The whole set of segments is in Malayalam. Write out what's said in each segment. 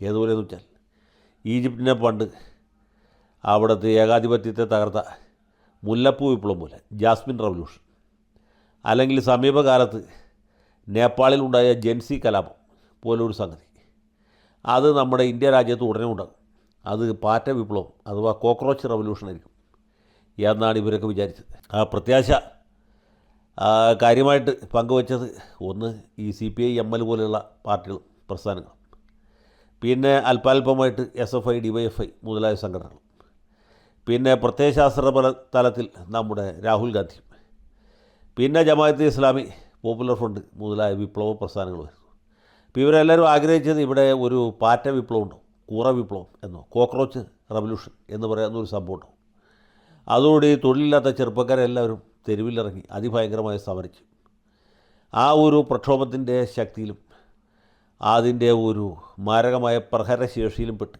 ഏതുപോലെയെന്ന് വെച്ചാൽ ഈജിപ്തിനെ പണ്ട് അവിടുത്തെ ഏകാധിപത്യത്തെ തകർത്ത മുല്ലപ്പൂ വിപ്ലവം പോലെ, ജാസ്മിൻ റവല്യൂഷൻ, അല്ലെങ്കിൽ സമീപകാലത്ത് നേപ്പാളിലുണ്ടായ ജെൻസി കലാപം പോലൊരു സംഗതി, അത് നമ്മുടെ ഇന്ത്യ രാജ്യത്ത് ഉടനെ ഉണ്ടാകും. അത് പാറ്റ വിപ്ലവം അഥവാ കോക്രോച്ച് റവല്യൂഷൻ ആയിരിക്കും എന്നാണ് ഇവരൊക്കെ വിചാരിച്ചത്. ആ പ്രത്യാശ കാര്യമായിട്ട് പങ്കുവച്ചത് ഒന്ന് ഈ CPI ML പോലെയുള്ള പാർട്ടികളും പ്രസ്ഥാനങ്ങളും, പിന്നെ അല്പാൽപമായിട്ട് SFI DYFI മുതലായ സംഘടനകളും, പിന്നെ പ്രത്യയശാസ്ത്ര തലത്തിൽ നമ്മുടെ രാഹുൽ ഗാന്ധിയും, പിന്നെ ജമാഅത്തെ ഇസ്ലാമി, പോപ്പുലർ ഫ്രണ്ട് മുതലായ വിപ്ലവ പ്രസ്ഥാനങ്ങൾ വരുന്നു. ഇപ്പോൾ ഇവരെല്ലാവരും ആഗ്രഹിച്ചത് ഇവിടെ ഒരു പാറ്റ വിപ്ലവം ഉണ്ടോ, കൂറ വിപ്ലവം എന്നോ കോക്രോച്ച് റവല്യൂഷൻ എന്ന് പറയുന്ന ഒരു സംഭവം ഉണ്ടോ. അതോടെ തൊഴിലില്ലാത്ത ചെറുപ്പക്കാരെല്ലാവരും തെരുവിലിറങ്ങി അതിഭയങ്കരമായി സമരിച്ചു. ആ ഒരു പ്രക്ഷോഭത്തിൻ്റെ ശക്തിയിലും അതിൻ്റെ ഒരു മാരകമായ പ്രഹരശേഷിയിലും പെട്ട്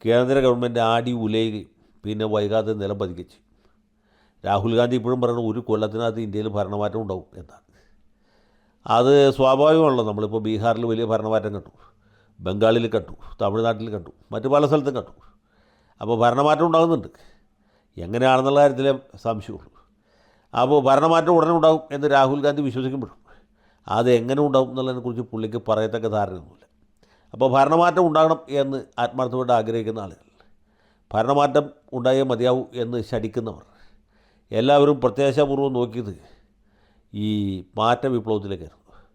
കേന്ദ്ര ഗവൺമെൻറ് ആടി ഉലയുകയും പിന്നെ വൈകാതെ നിലം പതിക്കുകയും ചെയ്യും. രാഹുൽ ഗാന്ധി ഇപ്പോഴും പറയുന്നത് ഒരു കൊല്ലത്തിനകത്ത് ഇന്ത്യയിൽ ഭരണമാറ്റം ഉണ്ടാവും എന്നാണ്. അത് സ്വാഭാവികമാണല്ലോ. നമ്മളിപ്പോൾ ബീഹാറിൽ വലിയ ഭരണമാറ്റം കണ്ടു, ബംഗാളിൽ കണ്ടു, തമിഴ്നാട്ടിൽ കണ്ടു, മറ്റ് പല സ്ഥലത്തും കണ്ടു. അപ്പോൾ ഭരണമാറ്റം ഉണ്ടാകുന്നുണ്ട്. എങ്ങനെയാണെന്നുള്ള കാര്യത്തിലേ സംശയമുള്ളൂ. അപ്പോൾ ഭരണമാറ്റം ഉടനെ ഉണ്ടാകും എന്ന് രാഹുൽ ഗാന്ധി വിശ്വസിക്കുമ്പോഴും അത് എങ്ങനെ ഉണ്ടാകും എന്നുള്ളതിനെക്കുറിച്ച് പുള്ളിക്ക് പറയത്തക്ക ധാരണയൊന്നുമില്ല. അപ്പോൾ ഭരണമാറ്റം ഉണ്ടാകണം എന്ന് ആത്മാർത്ഥമായിട്ട് ആഗ്രഹിക്കുന്ന ആളുകൾ, ഭരണമാറ്റം ഉണ്ടായേ മതിയാവൂ എന്ന് ശഠിക്കുന്നവർ എല്ലാവരും പ്രത്യാശാപൂർവ്വം നോക്കിയത് ഈ മാറ്റ വിപ്ലവത്തിലേക്കാണ്.